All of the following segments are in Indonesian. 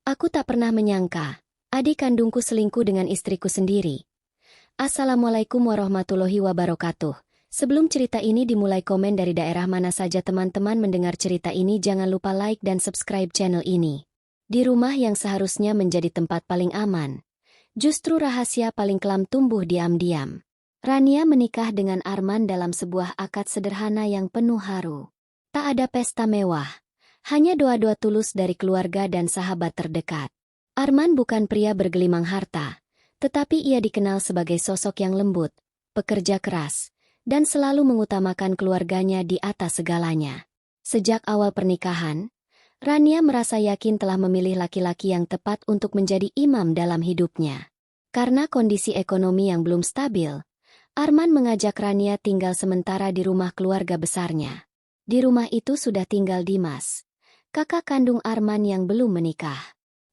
Aku tak pernah menyangka, adik kandungku selingkuh dengan istriku sendiri. Assalamualaikum warahmatullahi wabarakatuh. Sebelum cerita ini dimulai, komen dari daerah mana saja teman-teman mendengar cerita ini, jangan lupa like dan subscribe channel ini. Di rumah yang seharusnya menjadi tempat paling aman, justru rahasia paling kelam tumbuh diam-diam. Rania menikah dengan Arman dalam sebuah akad sederhana yang penuh haru. Tak ada pesta mewah, hanya doa-doa tulus dari keluarga dan sahabat terdekat. Arman bukan pria bergelimang harta, tetapi ia dikenal sebagai sosok yang lembut, pekerja keras, dan selalu mengutamakan keluarganya di atas segalanya. Sejak awal pernikahan, Rania merasa yakin telah memilih laki-laki yang tepat untuk menjadi imam dalam hidupnya. Karena kondisi ekonomi yang belum stabil, Arman mengajak Rania tinggal sementara di rumah keluarga besarnya. Di rumah itu sudah tinggal Dimas, kakak kandung Arman yang belum menikah.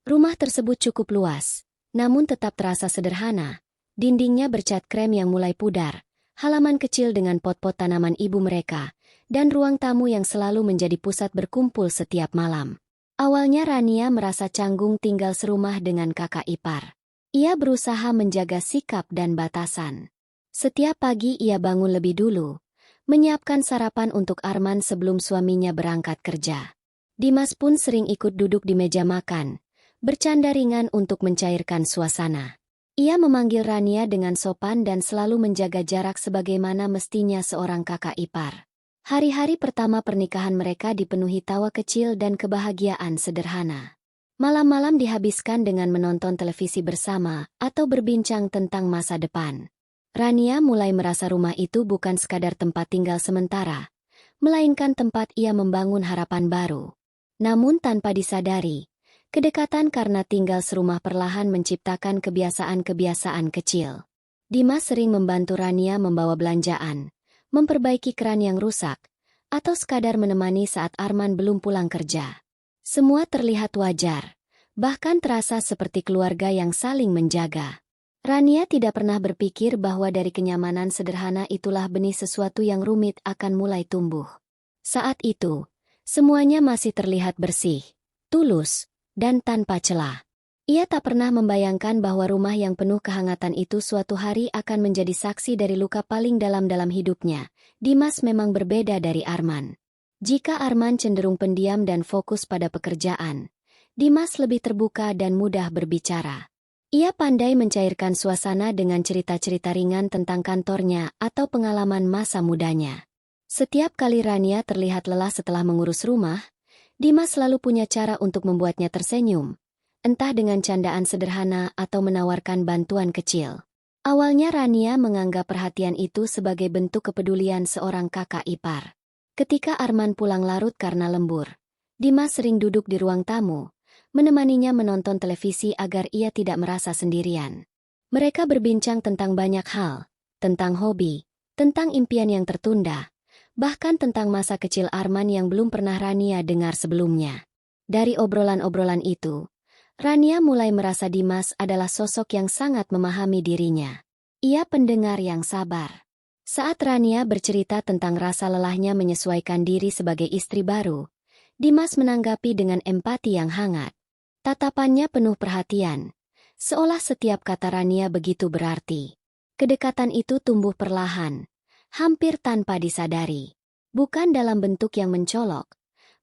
Rumah tersebut cukup luas, namun tetap terasa sederhana. Dindingnya bercat krem yang mulai pudar, halaman kecil dengan pot-pot tanaman ibu mereka, dan ruang tamu yang selalu menjadi pusat berkumpul setiap malam. Awalnya Rania merasa canggung tinggal serumah dengan kakak ipar. Ia berusaha menjaga sikap dan batasan. Setiap pagi ia bangun lebih dulu, menyiapkan sarapan untuk Arman sebelum suaminya berangkat kerja. Dimas pun sering ikut duduk di meja makan, bercanda ringan untuk mencairkan suasana. Ia memanggil Rania dengan sopan dan selalu menjaga jarak sebagaimana mestinya seorang kakak ipar. Hari-hari pertama pernikahan mereka dipenuhi tawa kecil dan kebahagiaan sederhana. Malam-malam dihabiskan dengan menonton televisi bersama atau berbincang tentang masa depan. Rania mulai merasa rumah itu bukan sekadar tempat tinggal sementara, melainkan tempat ia membangun harapan baru. Namun tanpa disadari, kedekatan karena tinggal serumah perlahan menciptakan kebiasaan-kebiasaan kecil. Dimas sering membantu Rania membawa belanjaan, memperbaiki keran yang rusak, atau sekadar menemani saat Arman belum pulang kerja. Semua terlihat wajar, bahkan terasa seperti keluarga yang saling menjaga. Rania tidak pernah berpikir bahwa dari kenyamanan sederhana itulah benih sesuatu yang rumit akan mulai tumbuh. Saat itu, semuanya masih terlihat bersih, tulus, dan tanpa celah. Ia tak pernah membayangkan bahwa rumah yang penuh kehangatan itu suatu hari akan menjadi saksi dari luka paling dalam hidupnya. Dimas memang berbeda dari Arman. Jika Arman cenderung pendiam dan fokus pada pekerjaan, Dimas lebih terbuka dan mudah berbicara. Ia pandai mencairkan suasana dengan cerita-cerita ringan tentang kantornya atau pengalaman masa mudanya. Setiap kali Rania terlihat lelah setelah mengurus rumah, Dimas selalu punya cara untuk membuatnya tersenyum, entah dengan candaan sederhana atau menawarkan bantuan kecil. Awalnya Rania menganggap perhatian itu sebagai bentuk kepedulian seorang kakak ipar. Ketika Arman pulang larut karena lembur, Dimas sering duduk di ruang tamu, menemaninya menonton televisi agar ia tidak merasa sendirian. Mereka berbincang tentang banyak hal, tentang hobi, tentang impian yang tertunda, bahkan tentang masa kecil Arman yang belum pernah Rania dengar sebelumnya. Dari obrolan-obrolan itu, Rania mulai merasa Dimas adalah sosok yang sangat memahami dirinya. Ia pendengar yang sabar. Saat Rania bercerita tentang rasa lelahnya menyesuaikan diri sebagai istri baru, Dimas menanggapi dengan empati yang hangat. Tatapannya penuh perhatian, seolah setiap kata Rania begitu berarti. Kedekatan itu tumbuh perlahan, hampir tanpa disadari. Bukan dalam bentuk yang mencolok,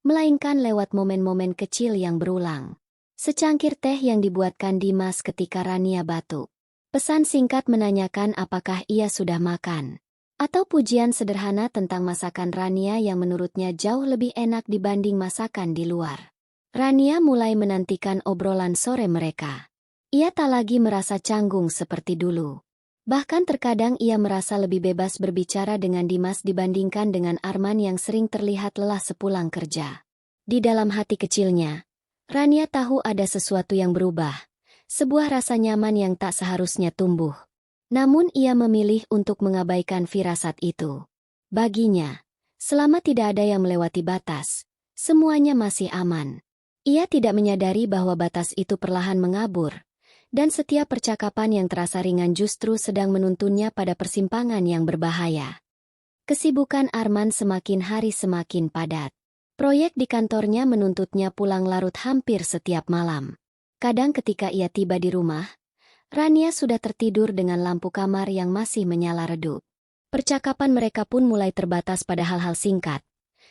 melainkan lewat momen-momen kecil yang berulang. Secangkir teh yang dibuatkan Dimas ketika Rania batuk. Pesan singkat menanyakan apakah ia sudah makan. Atau pujian sederhana tentang masakan Rania yang menurutnya jauh lebih enak dibanding masakan di luar. Rania mulai menantikan obrolan sore mereka. Ia tak lagi merasa canggung seperti dulu. Bahkan terkadang ia merasa lebih bebas berbicara dengan Dimas dibandingkan dengan Arman yang sering terlihat lelah sepulang kerja. Di dalam hati kecilnya, Rania tahu ada sesuatu yang berubah, sebuah rasa nyaman yang tak seharusnya tumbuh. Namun ia memilih untuk mengabaikan firasat itu. Baginya, selama tidak ada yang melewati batas, semuanya masih aman. Ia tidak menyadari bahwa batas itu perlahan mengabur, dan setiap percakapan yang terasa ringan justru sedang menuntunnya pada persimpangan yang berbahaya. Kesibukan Arman semakin hari semakin padat. Proyek di kantornya menuntutnya pulang larut hampir setiap malam. Kadang ketika ia tiba di rumah, Rania sudah tertidur dengan lampu kamar yang masih menyala redup. Percakapan mereka pun mulai terbatas pada hal-hal singkat.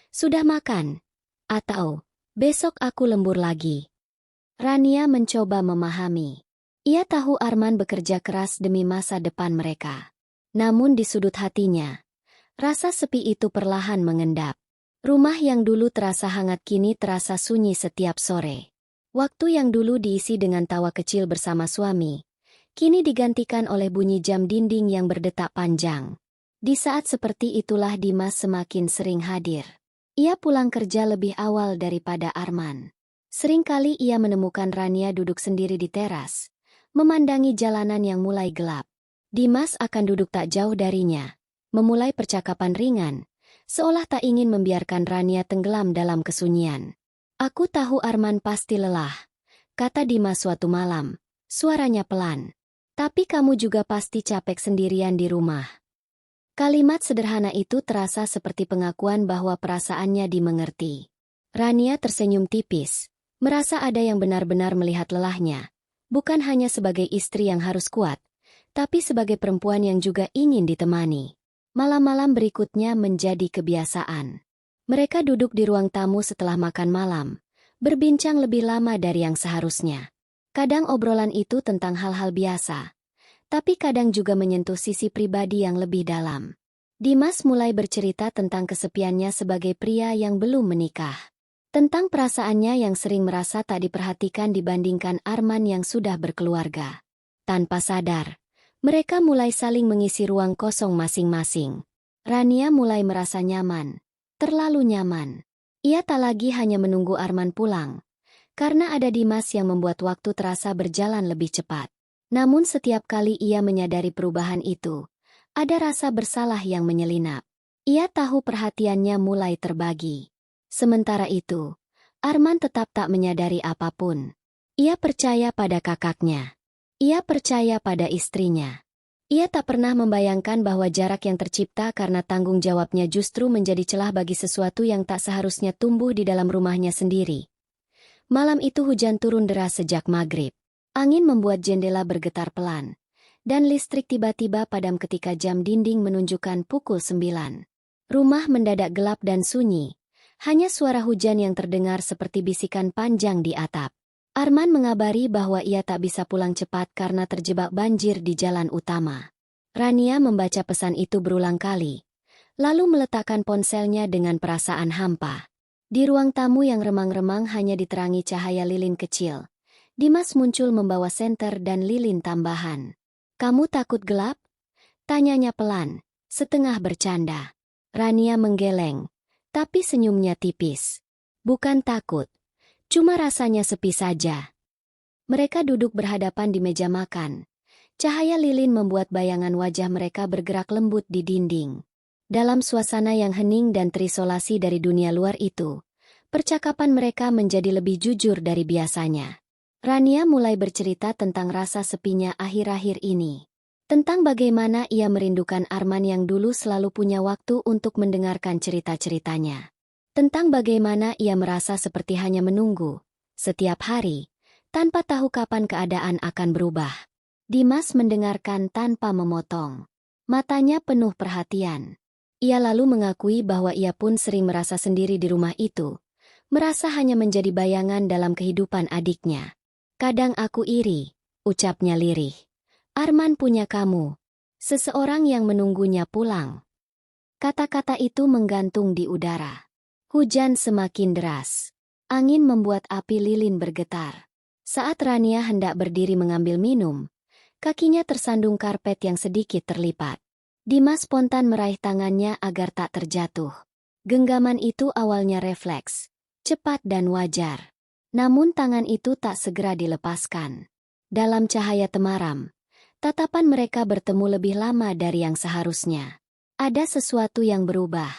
Sudah makan? Atau, besok aku lembur lagi. Rania mencoba memahami. Ia tahu Arman bekerja keras demi masa depan mereka. Namun di sudut hatinya, rasa sepi itu perlahan mengendap. Rumah yang dulu terasa hangat kini terasa sunyi setiap sore. Waktu yang dulu diisi dengan tawa kecil bersama suami, kini digantikan oleh bunyi jam dinding yang berdetak panjang. Di saat seperti itulah Dimas semakin sering hadir. Ia pulang kerja lebih awal daripada Arman. Seringkali ia menemukan Rania duduk sendiri di teras, memandangi jalanan yang mulai gelap. Dimas akan duduk tak jauh darinya, memulai percakapan ringan, seolah tak ingin membiarkan Rania tenggelam dalam kesunyian. Aku tahu Arman pasti lelah, kata Dimas suatu malam, suaranya pelan. Tapi kamu juga pasti capek sendirian di rumah. Kalimat sederhana itu terasa seperti pengakuan bahwa perasaannya dimengerti. Rania tersenyum tipis, merasa ada yang benar-benar melihat lelahnya, bukan hanya sebagai istri yang harus kuat, tapi sebagai perempuan yang juga ingin ditemani. Malam-malam berikutnya menjadi kebiasaan. Mereka duduk di ruang tamu setelah makan malam, berbincang lebih lama dari yang seharusnya. Kadang obrolan itu tentang hal-hal biasa, tapi kadang juga menyentuh sisi pribadi yang lebih dalam. Dimas mulai bercerita tentang kesepiannya sebagai pria yang belum menikah. Tentang perasaannya yang sering merasa tak diperhatikan dibandingkan Arman yang sudah berkeluarga. Tanpa sadar, mereka mulai saling mengisi ruang kosong masing-masing. Rania mulai merasa nyaman, terlalu nyaman. Ia tak lagi hanya menunggu Arman pulang, karena ada Dimas yang membuat waktu terasa berjalan lebih cepat. Namun setiap kali ia menyadari perubahan itu, ada rasa bersalah yang menyelinap. Ia tahu perhatiannya mulai terbagi. Sementara itu, Arman tetap tak menyadari apapun. Ia percaya pada kakaknya. Ia percaya pada istrinya. Ia tak pernah membayangkan bahwa jarak yang tercipta karena tanggung jawabnya justru menjadi celah bagi sesuatu yang tak seharusnya tumbuh di dalam rumahnya sendiri. Malam itu hujan turun deras sejak maghrib. Angin membuat jendela bergetar pelan, dan listrik tiba-tiba padam ketika jam dinding menunjukkan pukul 9. Rumah mendadak gelap dan sunyi, hanya suara hujan yang terdengar seperti bisikan panjang di atap. Arman mengabari bahwa ia tak bisa pulang cepat karena terjebak banjir di jalan utama. Rania membaca pesan itu berulang kali, lalu meletakkan ponselnya dengan perasaan hampa. Di ruang tamu yang remang-remang hanya diterangi cahaya lilin kecil. Dimas muncul membawa senter dan lilin tambahan. "Kamu takut gelap?" tanyanya pelan, setengah bercanda. Rania menggeleng, tapi senyumnya tipis. "Bukan takut. Cuma rasanya sepi saja." Mereka duduk berhadapan di meja makan. Cahaya lilin membuat bayangan wajah mereka bergerak lembut di dinding. Dalam suasana yang hening dan terisolasi dari dunia luar itu, percakapan mereka menjadi lebih jujur dari biasanya. Rania mulai bercerita tentang rasa sepinya akhir-akhir ini. Tentang bagaimana ia merindukan Arman yang dulu selalu punya waktu untuk mendengarkan cerita-ceritanya. Tentang bagaimana ia merasa seperti hanya menunggu, setiap hari, tanpa tahu kapan keadaan akan berubah. Dimas mendengarkan tanpa memotong. Matanya penuh perhatian. Ia lalu mengakui bahwa ia pun sering merasa sendiri di rumah itu, merasa hanya menjadi bayangan dalam kehidupan adiknya. "Kadang aku iri," ucapnya lirih. "Arman punya kamu, seseorang yang menunggunya pulang." Kata-kata itu menggantung di udara. Hujan semakin deras. Angin membuat api lilin bergetar. Saat Rania hendak berdiri mengambil minum, kakinya tersandung karpet yang sedikit terlipat. Dimas spontan meraih tangannya agar tak terjatuh. Genggaman itu awalnya refleks, cepat dan wajar. Namun tangan itu tak segera dilepaskan. Dalam cahaya temaram, tatapan mereka bertemu lebih lama dari yang seharusnya. Ada sesuatu yang berubah.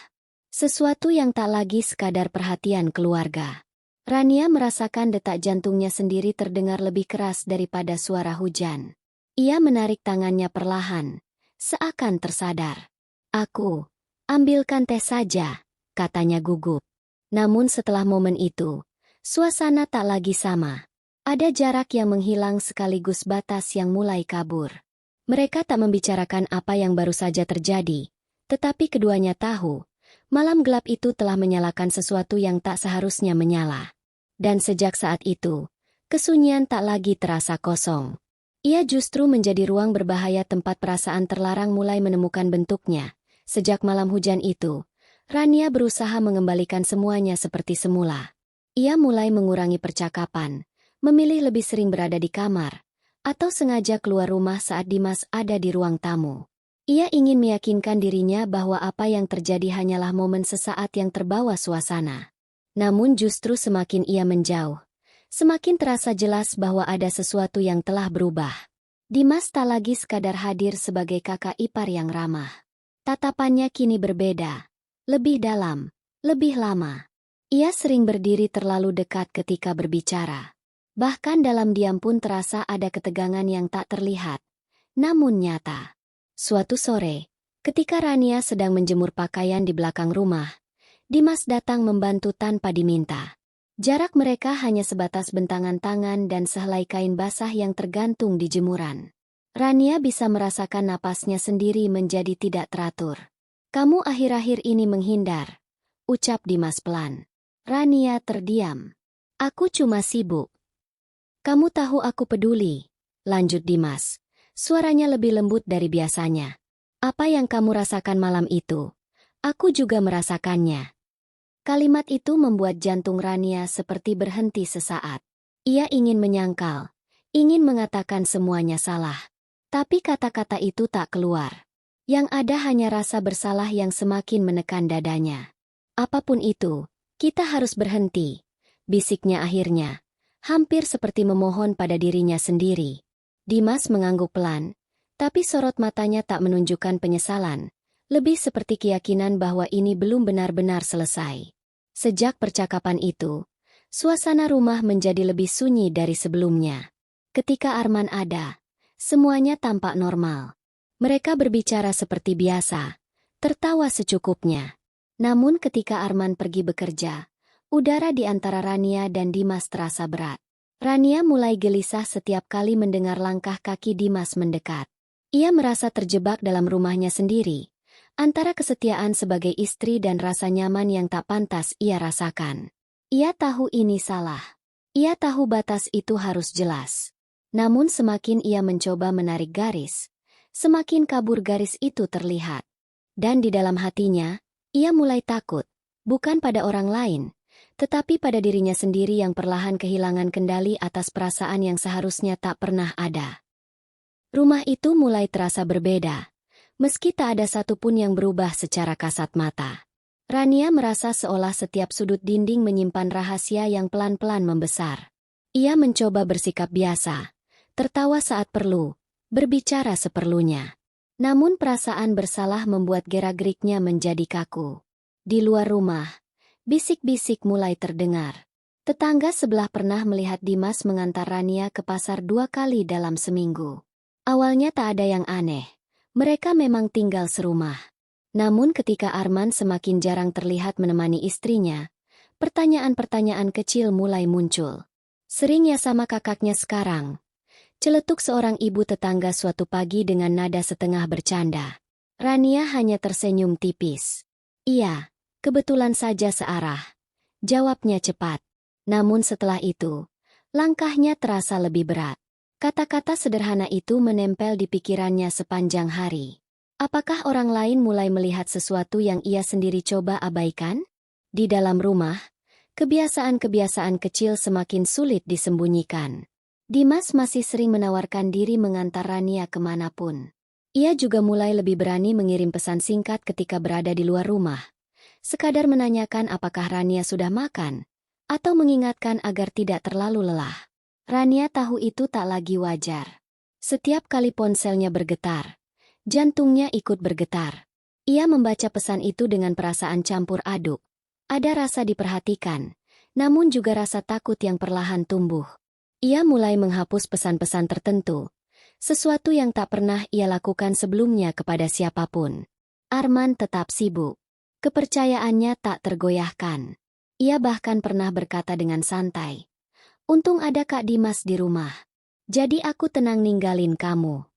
Sesuatu yang tak lagi sekadar perhatian keluarga. Rania merasakan detak jantungnya sendiri terdengar lebih keras daripada suara hujan. Ia menarik tangannya perlahan, seakan tersadar. "Aku, ambilkan teh saja," katanya gugup. Namun setelah momen itu, suasana tak lagi sama. Ada jarak yang menghilang sekaligus batas yang mulai kabur. Mereka tak membicarakan apa yang baru saja terjadi, tetapi keduanya tahu, malam gelap itu telah menyalakan sesuatu yang tak seharusnya menyala. Dan sejak saat itu, kesunyian tak lagi terasa kosong. Ia justru menjadi ruang berbahaya tempat perasaan terlarang mulai menemukan bentuknya. Sejak malam hujan itu, Rania berusaha mengembalikan semuanya seperti semula. Ia mulai mengurangi percakapan, memilih lebih sering berada di kamar, atau sengaja keluar rumah saat Dimas ada di ruang tamu. Ia ingin meyakinkan dirinya bahwa apa yang terjadi hanyalah momen sesaat yang terbawa suasana. Namun justru semakin ia menjauh, semakin terasa jelas bahwa ada sesuatu yang telah berubah. Dimas tak lagi sekadar hadir sebagai kakak ipar yang ramah. Tatapannya kini berbeda, lebih dalam, lebih lama. Ia sering berdiri terlalu dekat ketika berbicara. Bahkan dalam diam pun terasa ada ketegangan yang tak terlihat, namun nyata. Suatu sore, ketika Rania sedang menjemur pakaian di belakang rumah, Dimas datang membantu tanpa diminta. Jarak mereka hanya sebatas bentangan tangan dan sehelai kain basah yang tergantung di jemuran. Rania bisa merasakan napasnya sendiri menjadi tidak teratur. "Kamu akhir-akhir ini menghindar," ucap Dimas pelan. Rania terdiam. "Aku cuma sibuk." "Kamu tahu aku peduli," lanjut Dimas. Suaranya lebih lembut dari biasanya. "Apa yang kamu rasakan malam itu, aku juga merasakannya." Kalimat itu membuat jantung Rania seperti berhenti sesaat. Ia ingin menyangkal, ingin mengatakan semuanya salah. Tapi kata-kata itu tak keluar. Yang ada hanya rasa bersalah yang semakin menekan dadanya. "Apapun itu, kita harus berhenti," bisiknya akhirnya, hampir seperti memohon pada dirinya sendiri. Dimas mengangguk pelan, tapi sorot matanya tak menunjukkan penyesalan, lebih seperti keyakinan bahwa ini belum benar-benar selesai. Sejak percakapan itu, suasana rumah menjadi lebih sunyi dari sebelumnya. Ketika Arman ada, semuanya tampak normal. Mereka berbicara seperti biasa, tertawa secukupnya. Namun ketika Arman pergi bekerja, udara di antara Rania dan Dimas terasa berat. Rania mulai gelisah setiap kali mendengar langkah kaki Dimas mendekat. Ia merasa terjebak dalam rumahnya sendiri, antara kesetiaan sebagai istri dan rasa nyaman yang tak pantas ia rasakan. Ia tahu ini salah. Ia tahu batas itu harus jelas. Namun semakin ia mencoba menarik garis, semakin kabur garis itu terlihat. Dan di dalam hatinya, ia mulai takut, bukan pada orang lain, tetapi pada dirinya sendiri yang perlahan kehilangan kendali atas perasaan yang seharusnya tak pernah ada. Rumah itu mulai terasa berbeda. Meski tak ada satupun yang berubah secara kasat mata. Rania merasa seolah setiap sudut dinding menyimpan rahasia yang pelan-pelan membesar. Ia mencoba bersikap biasa, tertawa saat perlu, berbicara seperlunya. Namun perasaan bersalah membuat gerak-geriknya menjadi kaku. Di luar rumah, bisik-bisik mulai terdengar. Tetangga sebelah pernah melihat Dimas mengantar Rania ke pasar 2 kali dalam seminggu. Awalnya tak ada yang aneh. Mereka memang tinggal serumah. Namun ketika Arman semakin jarang terlihat menemani istrinya, pertanyaan-pertanyaan kecil mulai muncul. "Sering ya sama kakaknya sekarang?" Celetuk seorang ibu tetangga suatu pagi dengan nada setengah bercanda. Rania hanya tersenyum tipis. "Iya, kebetulan saja searah," jawabnya cepat. Namun setelah itu, langkahnya terasa lebih berat. Kata-kata sederhana itu menempel di pikirannya sepanjang hari. Apakah orang lain mulai melihat sesuatu yang ia sendiri coba abaikan? Di dalam rumah, kebiasaan-kebiasaan kecil semakin sulit disembunyikan. Dimas masih sering menawarkan diri mengantar Rania kemanapun. Ia juga mulai lebih berani mengirim pesan singkat ketika berada di luar rumah. Sekadar menanyakan apakah Rania sudah makan, atau mengingatkan agar tidak terlalu lelah. Rania tahu itu tak lagi wajar. Setiap kali ponselnya bergetar, jantungnya ikut bergetar. Ia membaca pesan itu dengan perasaan campur aduk. Ada rasa diperhatikan, namun juga rasa takut yang perlahan tumbuh. Ia mulai menghapus pesan-pesan tertentu, sesuatu yang tak pernah ia lakukan sebelumnya kepada siapapun. Arman tetap sibuk. Kepercayaannya tak tergoyahkan. Ia bahkan pernah berkata dengan santai, Untung ada Kak Dimas di rumah. Jadi aku tenang ninggalin kamu.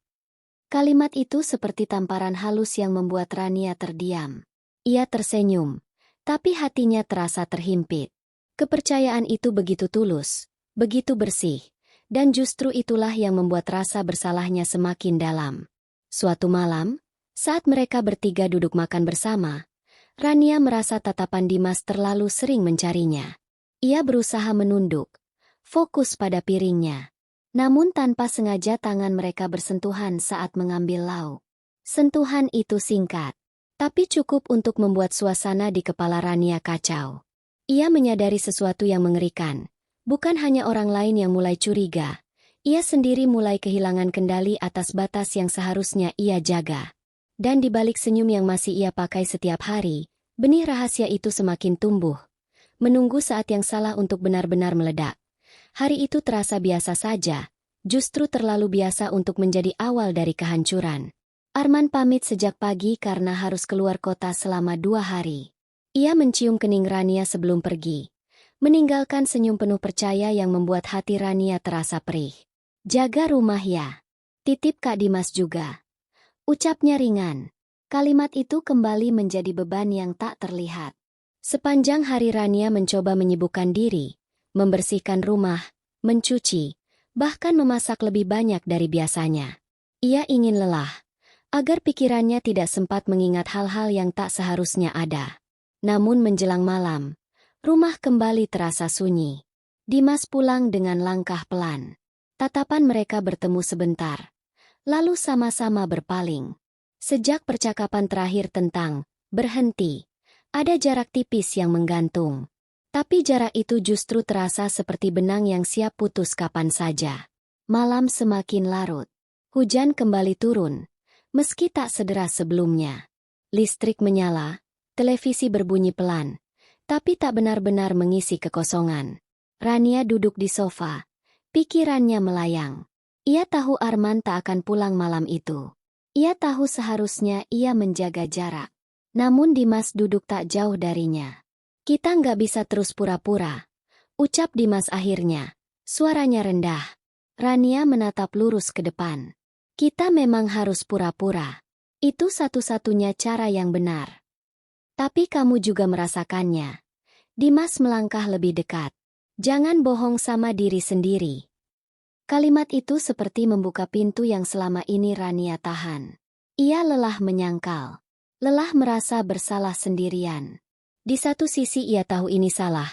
Kalimat itu seperti tamparan halus yang membuat Rania terdiam. Ia tersenyum, tapi hatinya terasa terhimpit. Kepercayaan itu begitu tulus, begitu bersih, dan justru itulah yang membuat rasa bersalahnya semakin dalam. Suatu malam, saat mereka bertiga duduk makan bersama, Rania merasa tatapan Dimas terlalu sering mencarinya. Ia berusaha menunduk, fokus pada piringnya. Namun tanpa sengaja tangan mereka bersentuhan saat mengambil lauk. Sentuhan itu singkat, tapi cukup untuk membuat suasana di kepala Rania kacau. Ia menyadari sesuatu yang mengerikan. Bukan hanya orang lain yang mulai curiga, ia sendiri mulai kehilangan kendali atas batas yang seharusnya ia jaga. Dan di balik senyum yang masih ia pakai setiap hari, benih rahasia itu semakin tumbuh, menunggu saat yang salah untuk benar-benar meledak. Hari itu terasa biasa saja, justru terlalu biasa untuk menjadi awal dari kehancuran. Arman pamit sejak pagi karena harus keluar kota selama 2 hari. Ia mencium kening Rania sebelum pergi, meninggalkan senyum penuh percaya yang membuat hati Rania terasa perih. Jaga rumah ya. Titip Kak Dimas juga. Ucapnya ringan. Kalimat itu kembali menjadi beban yang tak terlihat. Sepanjang hari Rania mencoba menyibukkan diri, membersihkan rumah, mencuci, bahkan memasak lebih banyak dari biasanya. Ia ingin lelah, agar pikirannya tidak sempat mengingat hal-hal yang tak seharusnya ada. Namun menjelang malam, rumah kembali terasa sunyi. Dimas pulang dengan langkah pelan. Tatapan mereka bertemu sebentar, lalu sama-sama berpaling. Sejak percakapan terakhir tentang berhenti, ada jarak tipis yang menggantung. Tapi jarak itu justru terasa seperti benang yang siap putus kapan saja. Malam semakin larut. Hujan kembali turun, meski tak sederas sebelumnya. Listrik menyala, televisi berbunyi pelan, tapi tak benar-benar mengisi kekosongan. Rania duduk di sofa, pikirannya melayang. Ia tahu Arman tak akan pulang malam itu. Ia tahu seharusnya ia menjaga jarak. Namun Dimas duduk tak jauh darinya. Kita nggak bisa terus pura-pura, ucap Dimas akhirnya. Suaranya rendah. Rania menatap lurus ke depan. Kita memang harus pura-pura. Itu satu-satunya cara yang benar. Tapi kamu juga merasakannya. Dimas melangkah lebih dekat. Jangan bohong sama diri sendiri. Kalimat itu seperti membuka pintu yang selama ini Rania tahan. Ia lelah menyangkal. Lelah merasa bersalah sendirian. Di satu sisi ia tahu ini salah,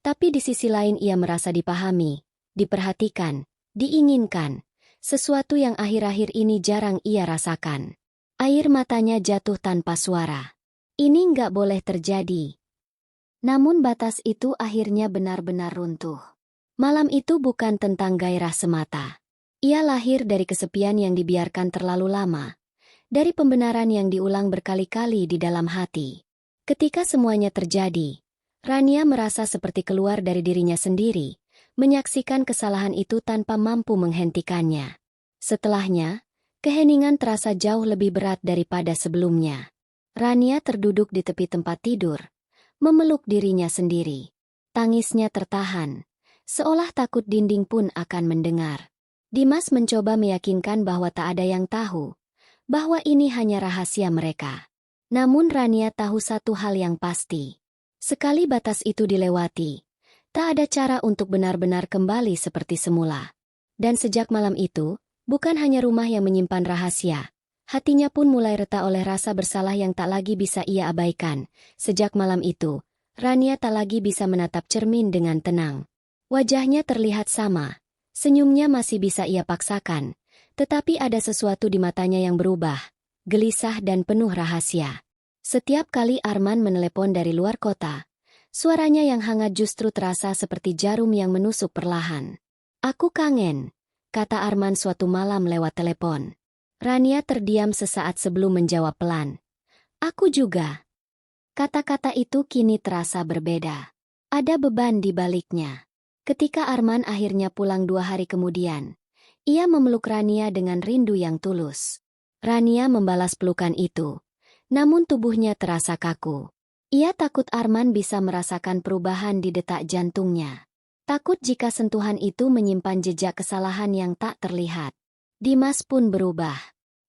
tapi di sisi lain ia merasa dipahami, diperhatikan, diinginkan, sesuatu yang akhir-akhir ini jarang ia rasakan. Air matanya jatuh tanpa suara. Ini nggak boleh terjadi. Namun batas itu akhirnya benar-benar runtuh. Malam itu bukan tentang gairah semata. Ia lahir dari kesepian yang dibiarkan terlalu lama, dari pembenaran yang diulang berkali-kali di dalam hati. Ketika semuanya terjadi, Rania merasa seperti keluar dari dirinya sendiri, menyaksikan kesalahan itu tanpa mampu menghentikannya. Setelahnya, keheningan terasa jauh lebih berat daripada sebelumnya. Rania terduduk di tepi tempat tidur, memeluk dirinya sendiri. Tangisnya tertahan, seolah takut dinding pun akan mendengar. Dimas mencoba meyakinkan bahwa tak ada yang tahu, bahwa ini hanya rahasia mereka. Namun Rania tahu satu hal yang pasti. Sekali batas itu dilewati, tak ada cara untuk benar-benar kembali seperti semula. Dan sejak malam itu, bukan hanya rumah yang menyimpan rahasia, hatinya pun mulai retak oleh rasa bersalah yang tak lagi bisa ia abaikan. Sejak malam itu, Rania tak lagi bisa menatap cermin dengan tenang. Wajahnya terlihat sama, senyumnya masih bisa ia paksakan, tetapi ada sesuatu di matanya yang berubah, gelisah dan penuh rahasia. Setiap kali Arman menelepon dari luar kota, suaranya yang hangat justru terasa seperti jarum yang menusuk perlahan. Aku kangen, kata Arman suatu malam lewat telepon. Rania terdiam sesaat sebelum menjawab pelan. Aku juga. Kata-kata itu kini terasa berbeda. Ada beban di baliknya. Ketika Arman akhirnya pulang 2 hari kemudian, ia memeluk Rania dengan rindu yang tulus. Rania membalas pelukan itu, namun tubuhnya terasa kaku. Ia takut Arman bisa merasakan perubahan di detak jantungnya. Takut jika sentuhan itu menyimpan jejak kesalahan yang tak terlihat. Dimas pun berubah.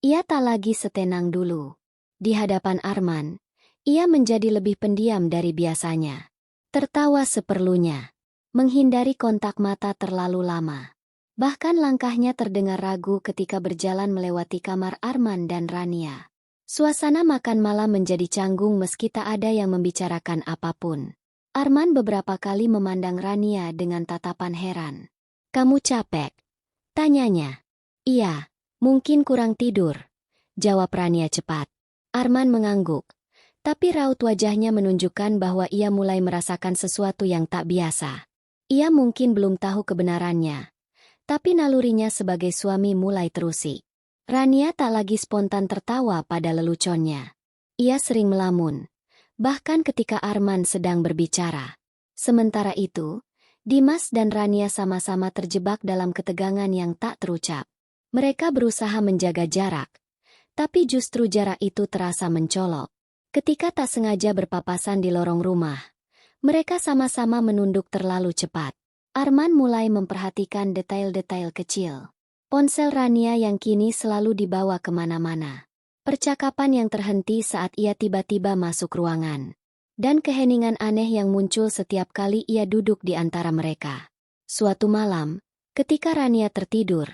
Ia tak lagi setenang dulu. Di hadapan Arman, ia menjadi lebih pendiam dari biasanya. Tertawa seperlunya. Menghindari kontak mata terlalu lama. Bahkan langkahnya terdengar ragu ketika berjalan melewati kamar Arman dan Rania. Suasana makan malam menjadi canggung meski tak ada yang membicarakan apapun. Arman beberapa kali memandang Rania dengan tatapan heran. "Kamu capek?" tanyanya. "Iya, mungkin kurang tidur," jawab Rania cepat. Arman mengangguk, tapi raut wajahnya menunjukkan bahwa ia mulai merasakan sesuatu yang tak biasa. Ia mungkin belum tahu kebenarannya, tapi nalurinya sebagai suami mulai terusik. Rania tak lagi spontan tertawa pada leluconnya. Ia sering melamun, bahkan ketika Arman sedang berbicara. Sementara itu, Dimas dan Rania sama-sama terjebak dalam ketegangan yang tak terucap. Mereka berusaha menjaga jarak, tapi justru jarak itu terasa mencolok. Ketika tak sengaja berpapasan di lorong rumah, mereka sama-sama menunduk terlalu cepat. Arman mulai memperhatikan detail-detail kecil. Ponsel Rania yang kini selalu dibawa kemana-mana. Percakapan yang terhenti saat ia tiba-tiba masuk ruangan. Dan keheningan aneh yang muncul setiap kali ia duduk di antara mereka. Suatu malam, ketika Rania tertidur,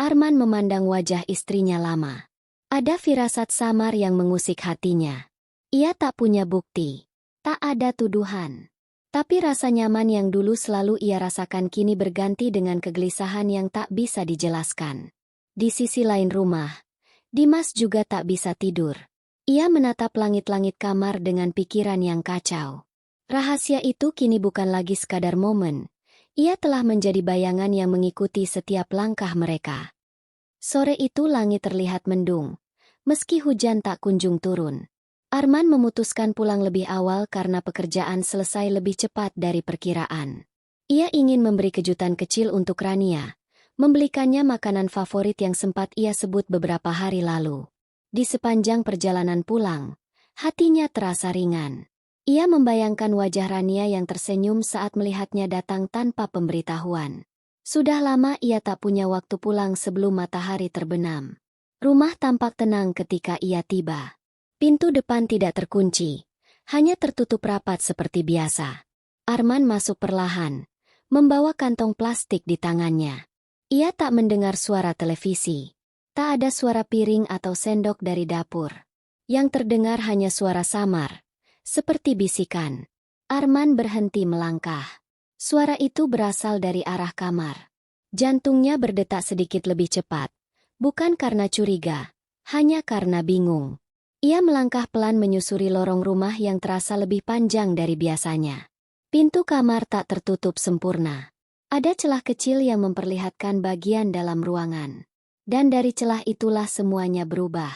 Arman memandang wajah istrinya lama. Ada firasat samar yang mengusik hatinya. Ia tak punya bukti. Tak ada tuduhan. Tapi rasa nyaman yang dulu selalu ia rasakan kini berganti dengan kegelisahan yang tak bisa dijelaskan. Di sisi lain rumah, Dimas juga tak bisa tidur. Ia menatap langit-langit kamar dengan pikiran yang kacau. Rahasia itu kini bukan lagi sekadar momen. Ia telah menjadi bayangan yang mengikuti setiap langkah mereka. Sore itu langit terlihat mendung, meski hujan tak kunjung turun. Arman memutuskan pulang lebih awal karena pekerjaan selesai lebih cepat dari perkiraan. Ia ingin memberi kejutan kecil untuk Rania, membelikannya makanan favorit yang sempat ia sebut beberapa hari lalu. Di sepanjang perjalanan pulang, hatinya terasa ringan. Ia membayangkan wajah Rania yang tersenyum saat melihatnya datang tanpa pemberitahuan. Sudah lama ia tak punya waktu pulang sebelum matahari terbenam. Rumah tampak tenang ketika ia tiba. Pintu depan tidak terkunci, hanya tertutup rapat seperti biasa. Arman masuk perlahan, membawa kantong plastik di tangannya. Ia tak mendengar suara televisi. Tak ada suara piring atau sendok dari dapur. Yang terdengar hanya suara samar, seperti bisikan. Arman berhenti melangkah. Suara itu berasal dari arah kamar. Jantungnya berdetak sedikit lebih cepat, bukan karena curiga, hanya karena bingung. Ia melangkah pelan menyusuri lorong rumah yang terasa lebih panjang dari biasanya. Pintu kamar tak tertutup sempurna. Ada celah kecil yang memperlihatkan bagian dalam ruangan. Dan dari celah itulah semuanya berubah.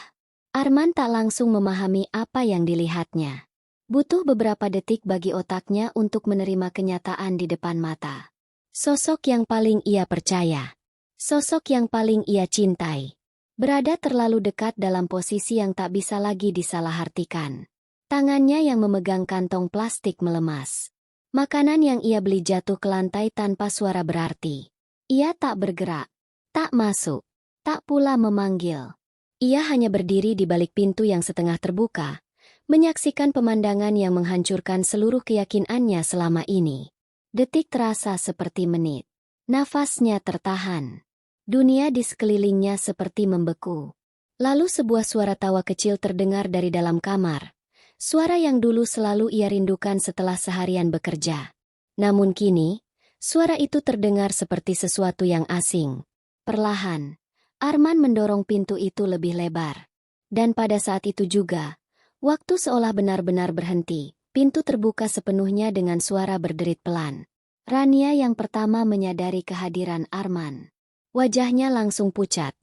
Arman tak langsung memahami apa yang dilihatnya. Butuh beberapa detik bagi otaknya untuk menerima kenyataan di depan mata. Sosok yang paling ia percaya. Sosok yang paling ia cintai. Berada terlalu dekat dalam posisi yang tak bisa lagi disalahartikan. Tangannya yang memegang kantong plastik melemas. Makanan yang ia beli jatuh ke lantai tanpa suara berarti. Ia tak bergerak, tak masuk, tak pula memanggil. Ia hanya berdiri di balik pintu yang setengah terbuka, menyaksikan pemandangan yang menghancurkan seluruh keyakinannya selama ini. Detik terasa seperti menit. Nafasnya tertahan. Dunia di sekelilingnya seperti membeku. Lalu sebuah suara tawa kecil terdengar dari dalam kamar. Suara yang dulu selalu ia rindukan setelah seharian bekerja. Namun kini, suara itu terdengar seperti sesuatu yang asing. Perlahan, Arman mendorong pintu itu lebih lebar. Dan pada saat itu juga, waktu seolah benar-benar berhenti, pintu terbuka sepenuhnya dengan suara berderit pelan. Rania yang pertama menyadari kehadiran Arman. Wajahnya langsung pucat,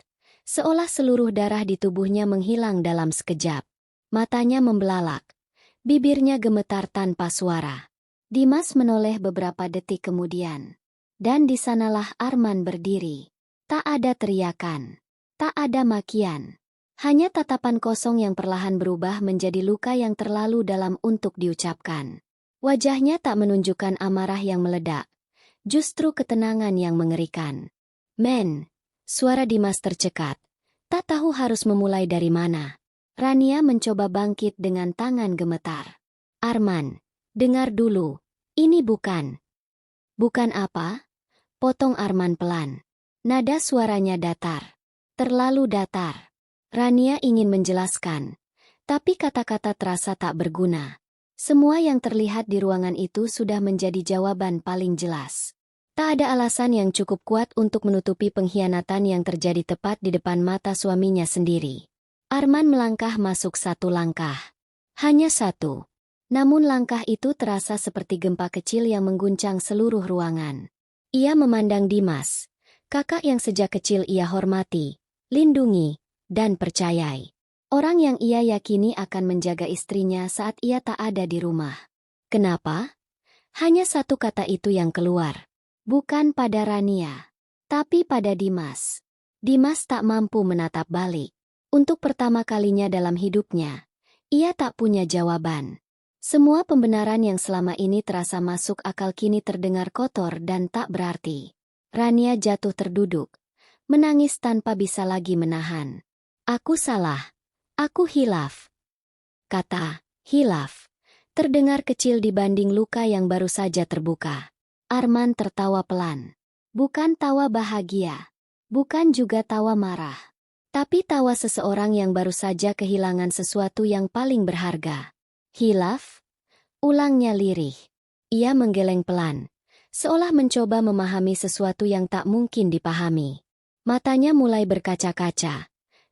seolah seluruh darah di tubuhnya menghilang dalam sekejap. Matanya membelalak, bibirnya gemetar tanpa suara. Dimas menoleh beberapa detik kemudian. Dan di sanalah Arman berdiri. Tak ada teriakan, tak ada makian. Hanya tatapan kosong yang perlahan berubah menjadi luka yang terlalu dalam untuk diucapkan. Wajahnya tak menunjukkan amarah yang meledak. justru ketenangan yang mengerikan. Men, suara Dimas tercekat. Tak tahu harus memulai dari mana. Rania mencoba bangkit dengan tangan gemetar. Arman, dengar dulu. Ini bukan. Bukan apa? Potong Arman pelan. Nada suaranya datar. Terlalu datar. Rania ingin menjelaskan. Tapi kata-kata terasa tak berguna. Semua yang terlihat di ruangan itu sudah menjadi jawaban paling jelas. Tak ada alasan yang cukup kuat untuk menutupi pengkhianatan yang terjadi tepat di depan mata suaminya sendiri. Arman melangkah masuk satu langkah. Hanya satu. Namun langkah itu terasa seperti gempa kecil yang mengguncang seluruh ruangan. Ia memandang Dimas, kakak yang sejak kecil ia hormati, lindungi, dan percayai. Orang yang ia yakini akan menjaga istrinya saat ia tak ada di rumah. Kenapa? Hanya satu kata itu yang keluar. Bukan pada Rania, tapi pada Dimas. Dimas tak mampu menatap balik. Untuk pertama kalinya dalam hidupnya, ia tak punya jawaban. Semua pembenaran yang selama ini terasa masuk akal kini terdengar kotor dan tak berarti. Rania jatuh terduduk, menangis tanpa bisa lagi menahan. Aku salah. Aku hilaf. Kata hilaf terdengar kecil dibanding luka yang baru saja terbuka. Arman tertawa pelan. Bukan tawa bahagia. Bukan juga tawa marah. Tapi tawa seseorang yang baru saja kehilangan sesuatu yang paling berharga. Hilaf? Ulangnya lirih. Ia menggeleng pelan. Seolah mencoba memahami sesuatu yang tak mungkin dipahami. Matanya mulai berkaca-kaca.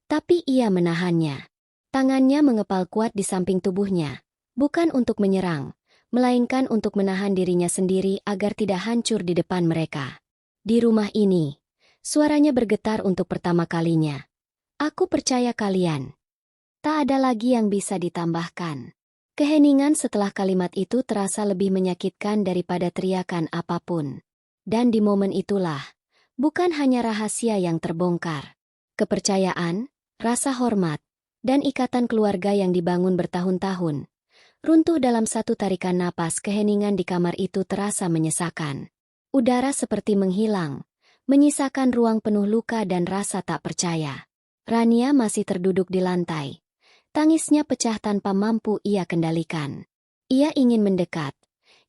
Tapi ia menahannya. Tangannya mengepal kuat di samping tubuhnya. Bukan untuk menyerang, melainkan untuk menahan dirinya sendiri agar tidak hancur di depan mereka. Di rumah ini, suaranya bergetar untuk pertama kalinya. Aku percaya kalian. Tak ada lagi yang bisa ditambahkan. Keheningan setelah kalimat itu terasa lebih menyakitkan daripada teriakan apapun. Dan di momen itulah, bukan hanya rahasia yang terbongkar. Kepercayaan, rasa hormat, dan ikatan keluarga yang dibangun bertahun-tahun runtuh dalam satu tarikan napas. Keheningan di kamar itu terasa menyesakan. Udara seperti menghilang, menyisakan ruang penuh luka dan rasa tak percaya. Rania masih terduduk di lantai. Tangisnya pecah tanpa mampu ia kendalikan. Ia ingin mendekat,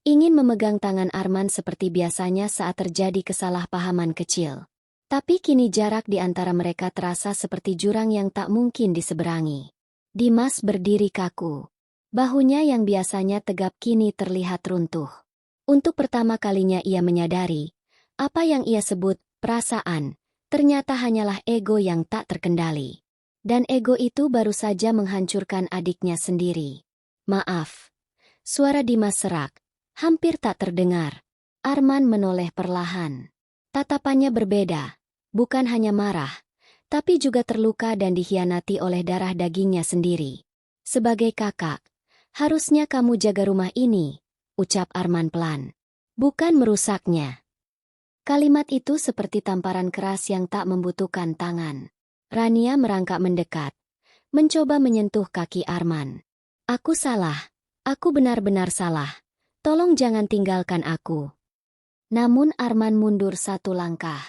ingin memegang tangan Arman seperti biasanya saat terjadi kesalahpahaman kecil. Tapi kini jarak di antara mereka terasa seperti jurang yang tak mungkin diseberangi. Dimas berdiri kaku. Bahunya yang biasanya tegap kini terlihat runtuh. Untuk pertama kalinya ia menyadari, apa yang ia sebut perasaan, ternyata hanyalah ego yang tak terkendali. Dan ego itu baru saja menghancurkan adiknya sendiri. Maaf. Suara Dimas serak, hampir tak terdengar. Arman menoleh perlahan. Tatapannya berbeda, bukan hanya marah, tapi juga terluka dan dikhianati oleh darah dagingnya sendiri. Sebagai kakak, harusnya kamu jaga rumah ini, ucap Arman pelan. Bukan merusaknya. Kalimat itu seperti tamparan keras yang tak membutuhkan tangan. Rania merangkak mendekat, mencoba menyentuh kaki Arman. Aku salah, aku benar-benar salah. Tolong jangan tinggalkan aku. Namun Arman mundur satu langkah.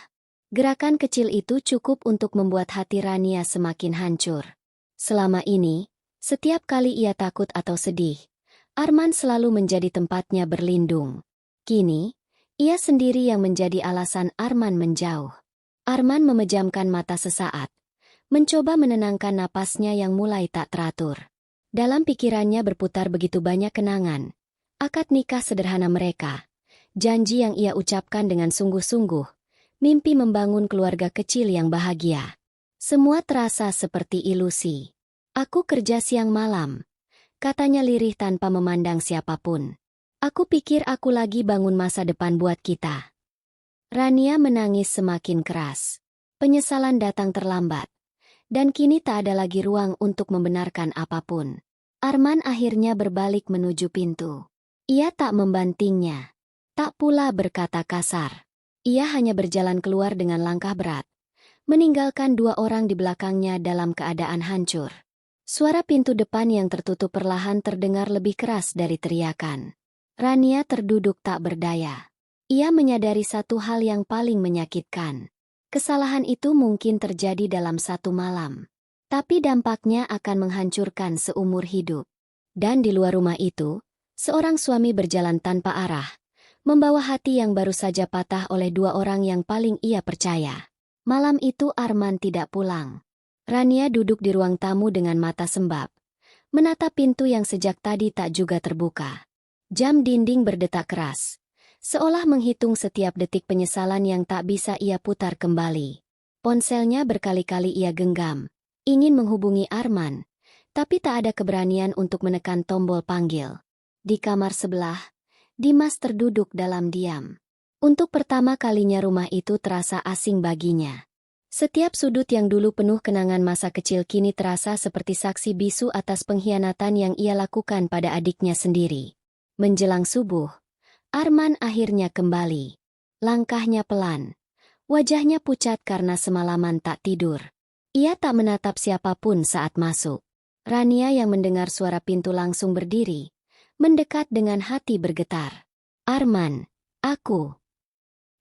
Gerakan kecil itu cukup untuk membuat hati Rania semakin hancur. Selama ini, setiap kali ia takut atau sedih, Arman selalu menjadi tempatnya berlindung. Kini, ia sendiri yang menjadi alasan Arman menjauh. Arman memejamkan mata sesaat, mencoba menenangkan napasnya yang mulai tak teratur. Dalam pikirannya berputar begitu banyak kenangan, akad nikah sederhana mereka, janji yang ia ucapkan dengan sungguh-sungguh, mimpi membangun keluarga kecil yang bahagia. Semua terasa seperti ilusi. Aku kerja siang malam, katanya lirih tanpa memandang siapapun. Aku pikir aku lagi bangun masa depan buat kita. Rania menangis semakin keras. Penyesalan datang terlambat. Dan kini tak ada lagi ruang untuk membenarkan apapun. Arman akhirnya berbalik menuju pintu. Ia tak membantingnya. Tak pula berkata kasar. Ia hanya berjalan keluar dengan langkah berat, meninggalkan dua orang di belakangnya dalam keadaan hancur. Suara pintu depan yang tertutup perlahan terdengar lebih keras dari teriakan. Rania terduduk tak berdaya. Ia menyadari satu hal yang paling menyakitkan. Kesalahan itu mungkin terjadi dalam satu malam, tapi dampaknya akan menghancurkan seumur hidup. Dan di luar rumah itu, seorang suami berjalan tanpa arah, membawa hati yang baru saja patah oleh dua orang yang paling ia percaya. Malam itu Arman tidak pulang. Rania duduk di ruang tamu dengan mata sembab, menatap pintu yang sejak tadi tak juga terbuka. Jam dinding berdetak keras, seolah menghitung setiap detik penyesalan yang tak bisa ia putar kembali. Ponselnya berkali-kali ia genggam, ingin menghubungi Arman, tapi tak ada keberanian untuk menekan tombol panggil. Di kamar sebelah, Dimas terduduk dalam diam. Untuk pertama kalinya rumah itu terasa asing baginya. Setiap sudut yang dulu penuh kenangan masa kecil kini terasa seperti saksi bisu atas pengkhianatan yang ia lakukan pada adiknya sendiri. Menjelang subuh, Arman akhirnya kembali. Langkahnya pelan. Wajahnya pucat karena semalaman tak tidur. Ia tak menatap siapapun saat masuk. Rania yang mendengar suara pintu langsung berdiri, mendekat dengan hati bergetar. "Arman, aku."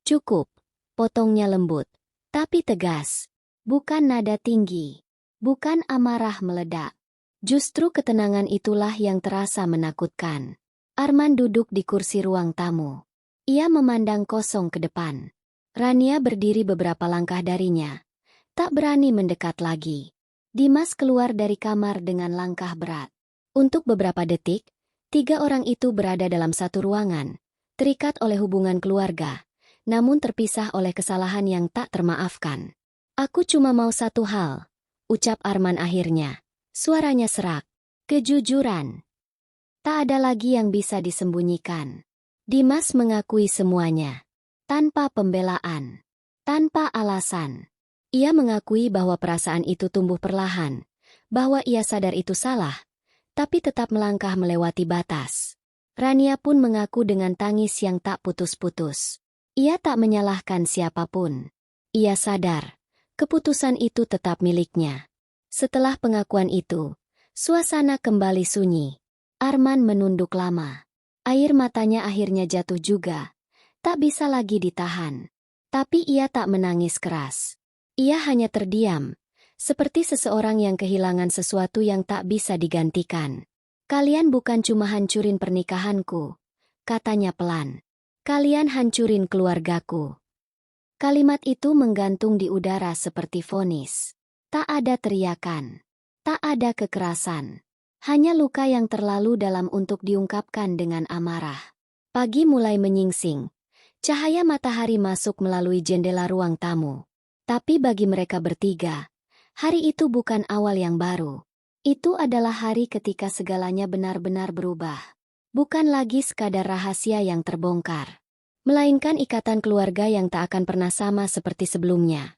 "Cukup," potongnya lembut, tapi tegas. Bukan nada tinggi, bukan amarah meledak. Justru ketenangan itulah yang terasa menakutkan. Arman duduk di kursi ruang tamu. Ia memandang kosong ke depan. Rania berdiri beberapa langkah darinya, tak berani mendekat lagi. Dimas keluar dari kamar dengan langkah berat. Untuk beberapa detik, tiga orang itu berada dalam satu ruangan, terikat oleh hubungan keluarga, namun terpisah oleh kesalahan yang tak termaafkan. "Aku cuma mau satu hal," ucap Arman akhirnya. Suaranya serak. "Kejujuran. Tak ada lagi yang bisa disembunyikan." Dimas mengakui semuanya. Tanpa pembelaan. Tanpa alasan. Ia mengakui bahwa perasaan itu tumbuh perlahan, bahwa ia sadar itu salah, tapi tetap melangkah melewati batas. Rania pun mengaku dengan tangis yang tak putus-putus. Ia tak menyalahkan siapapun. Ia sadar, keputusan itu tetap miliknya. Setelah pengakuan itu, suasana kembali sunyi. Arman menunduk lama. Air matanya akhirnya jatuh juga. Tak bisa lagi ditahan. Tapi ia tak menangis keras. Ia hanya terdiam, seperti seseorang yang kehilangan sesuatu yang tak bisa digantikan. "Kalian bukan cuma hancurin pernikahanku," katanya pelan. "Kalian hancurin keluargaku." Kalimat itu menggantung di udara seperti vonis. Tak ada teriakan. Tak ada kekerasan. Hanya luka yang terlalu dalam untuk diungkapkan dengan amarah. Pagi mulai menyingsing. Cahaya matahari masuk melalui jendela ruang tamu. Tapi bagi mereka bertiga, hari itu bukan awal yang baru. Itu adalah hari ketika segalanya benar-benar berubah. Bukan lagi sekadar rahasia yang terbongkar, melainkan ikatan keluarga yang tak akan pernah sama seperti sebelumnya.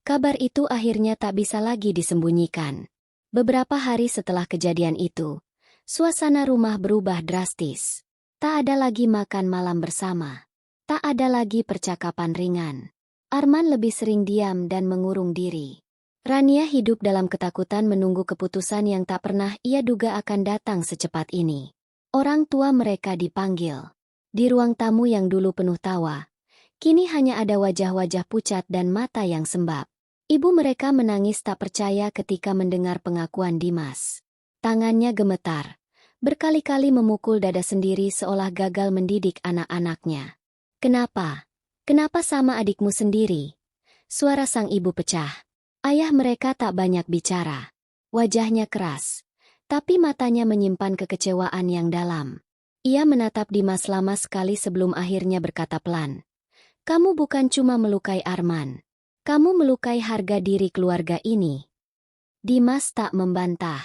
Kabar itu akhirnya tak bisa lagi disembunyikan. Beberapa hari setelah kejadian itu, suasana rumah berubah drastis. Tak ada lagi makan malam bersama. Tak ada lagi percakapan ringan. Arman lebih sering diam dan mengurung diri. Rania hidup dalam ketakutan menunggu keputusan yang tak pernah ia duga akan datang secepat ini. Orang tua mereka dipanggil. Di ruang tamu yang dulu penuh tawa, kini hanya ada wajah-wajah pucat dan mata yang sembab. Ibu mereka menangis tak percaya ketika mendengar pengakuan Dimas. Tangannya gemetar, berkali-kali memukul dada sendiri seolah gagal mendidik anak-anaknya. "Kenapa? Kenapa sama adikmu sendiri?" Suara sang ibu pecah. Ayah mereka tak banyak bicara. Wajahnya keras, tapi matanya menyimpan kekecewaan yang dalam. Ia menatap Dimas lama sekali sebelum akhirnya berkata pelan, "Kamu bukan cuma melukai Arman. Kamu melukai harga diri keluarga ini." Dimas tak membantah.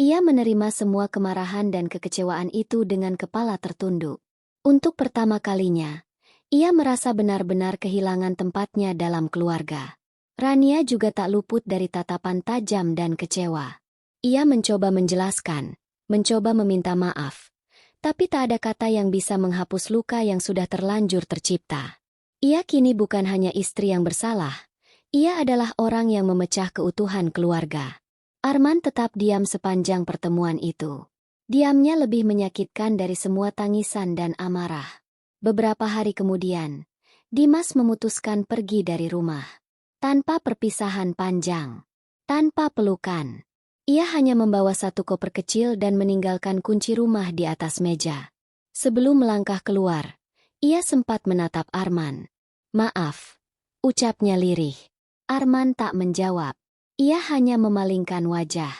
Ia menerima semua kemarahan dan kekecewaan itu dengan kepala tertunduk. Untuk pertama kalinya, ia merasa benar-benar kehilangan tempatnya dalam keluarga. Rania juga tak luput dari tatapan tajam dan kecewa. Ia mencoba menjelaskan, mencoba meminta maaf, tapi tak ada kata yang bisa menghapus luka yang sudah terlanjur tercipta. Ia kini bukan hanya istri yang bersalah, ia adalah orang yang memecah keutuhan keluarga. Arman tetap diam sepanjang pertemuan itu. Diamnya lebih menyakitkan dari semua tangisan dan amarah. Beberapa hari kemudian, Dimas memutuskan pergi dari rumah. Tanpa perpisahan panjang. Tanpa pelukan. Ia hanya membawa satu koper kecil dan meninggalkan kunci rumah di atas meja. Sebelum melangkah keluar, ia sempat menatap Arman. "Maaf," ucapnya lirih. Arman tak menjawab. Ia hanya memalingkan wajah.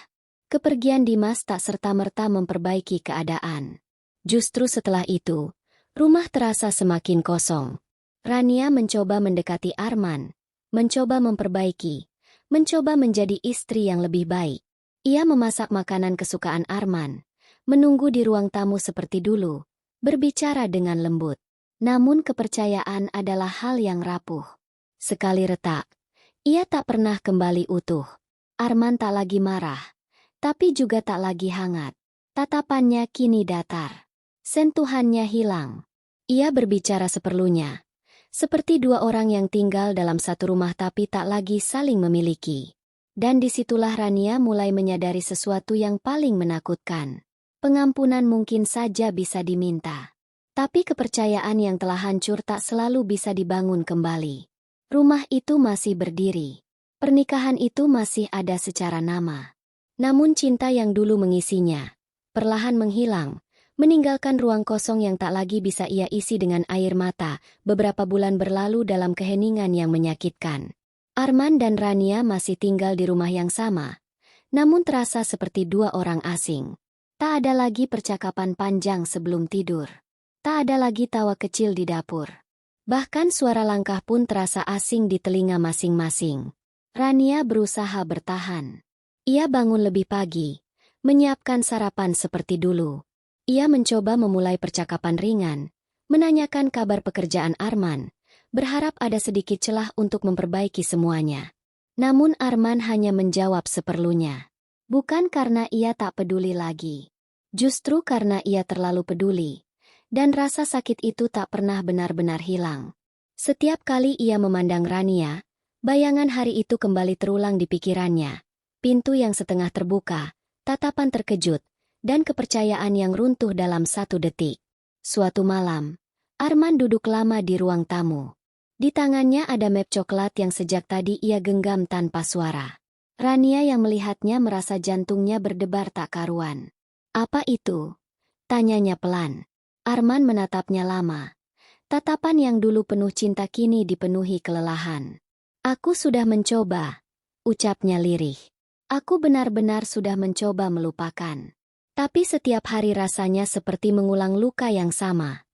Kepergian Dimas tak serta-merta memperbaiki keadaan. Justru setelah itu, rumah terasa semakin kosong. Rania mencoba mendekati Arman, mencoba memperbaiki, mencoba menjadi istri yang lebih baik. Ia memasak makanan kesukaan Arman, menunggu di ruang tamu seperti dulu, berbicara dengan lembut. Namun kepercayaan adalah hal yang rapuh. Sekali retak, ia tak pernah kembali utuh. Arman tak lagi marah, tapi juga tak lagi hangat. Tatapannya kini datar. Sentuhannya hilang. Ia berbicara seperlunya. Seperti dua orang yang tinggal dalam satu rumah tapi tak lagi saling memiliki. Dan disitulah Rania mulai menyadari sesuatu yang paling menakutkan. Pengampunan mungkin saja bisa diminta. Tapi kepercayaan yang telah hancur tak selalu bisa dibangun kembali. Rumah itu masih berdiri. Pernikahan itu masih ada secara nama. Namun cinta yang dulu mengisinya, perlahan menghilang, meninggalkan ruang kosong yang tak lagi bisa ia isi dengan air mata. Beberapa bulan berlalu dalam keheningan yang menyakitkan. Arman dan Rania masih tinggal di rumah yang sama, namun terasa seperti dua orang asing. Tak ada lagi percakapan panjang sebelum tidur. Tak ada lagi tawa kecil di dapur. Bahkan suara langkah pun terasa asing di telinga masing-masing. Rania berusaha bertahan. Ia bangun lebih pagi, menyiapkan sarapan seperti dulu. Ia mencoba memulai percakapan ringan, menanyakan kabar pekerjaan Arman, berharap ada sedikit celah untuk memperbaiki semuanya. Namun Arman hanya menjawab seperlunya. Bukan karena ia tak peduli lagi. Justru karena ia terlalu peduli. Dan rasa sakit itu tak pernah benar-benar hilang. Setiap kali ia memandang Rania, bayangan hari itu kembali terulang di pikirannya. Pintu yang setengah terbuka, tatapan terkejut, dan kepercayaan yang runtuh dalam satu detik. Suatu malam, Arman duduk lama di ruang tamu. Di tangannya ada map coklat yang sejak tadi ia genggam tanpa suara. Rania yang melihatnya merasa jantungnya berdebar tak karuan. "Apa itu?" tanyanya pelan. Arman menatapnya lama. Tatapan yang dulu penuh cinta kini dipenuhi kelelahan. "Aku sudah mencoba," ucapnya lirih. "Aku benar-benar sudah mencoba melupakan. Tapi setiap hari rasanya seperti mengulang luka yang sama."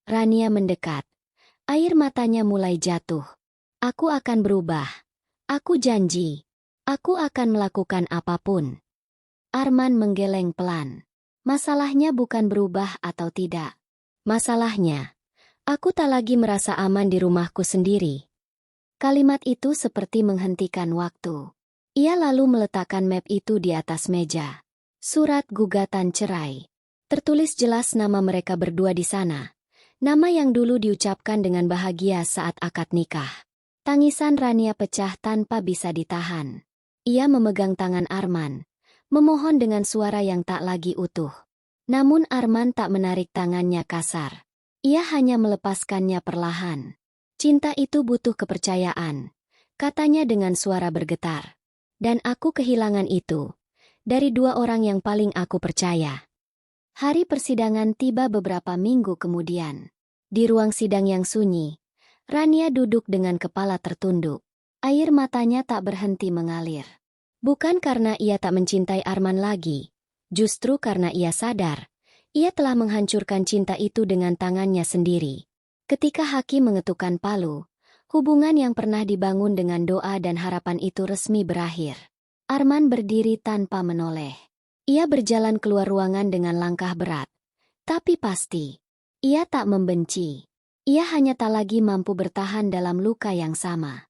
Rania mendekat. Air matanya mulai jatuh. "Aku akan berubah. Aku janji. Aku akan melakukan apapun." Arman menggeleng pelan. "Masalahnya bukan berubah atau tidak. Masalahnya, aku tak lagi merasa aman di rumahku sendiri." Kalimat itu seperti menghentikan waktu. Ia lalu meletakkan map itu di atas meja. Surat gugatan cerai. Tertulis jelas nama mereka berdua di sana. Nama yang dulu diucapkan dengan bahagia saat akad nikah. Tangisan Rania pecah tanpa bisa ditahan. Ia memegang tangan Arman, memohon dengan suara yang tak lagi utuh. Namun Arman tak menarik tangannya kasar. Ia hanya melepaskannya perlahan. "Cinta itu butuh kepercayaan," katanya dengan suara bergetar. "Dan aku kehilangan itu dari dua orang yang paling aku percaya." Hari persidangan tiba beberapa minggu kemudian. Di ruang sidang yang sunyi, Rania duduk dengan kepala tertunduk. Air matanya tak berhenti mengalir. Bukan karena ia tak mencintai Arman lagi, justru karena ia sadar, ia telah menghancurkan cinta itu dengan tangannya sendiri. Ketika hakim mengetukkan palu, hubungan yang pernah dibangun dengan doa dan harapan itu resmi berakhir. Arman berdiri tanpa menoleh. Ia berjalan keluar ruangan dengan langkah berat. Tapi pasti, ia tak membenci. Ia hanya tak lagi mampu bertahan dalam luka yang sama.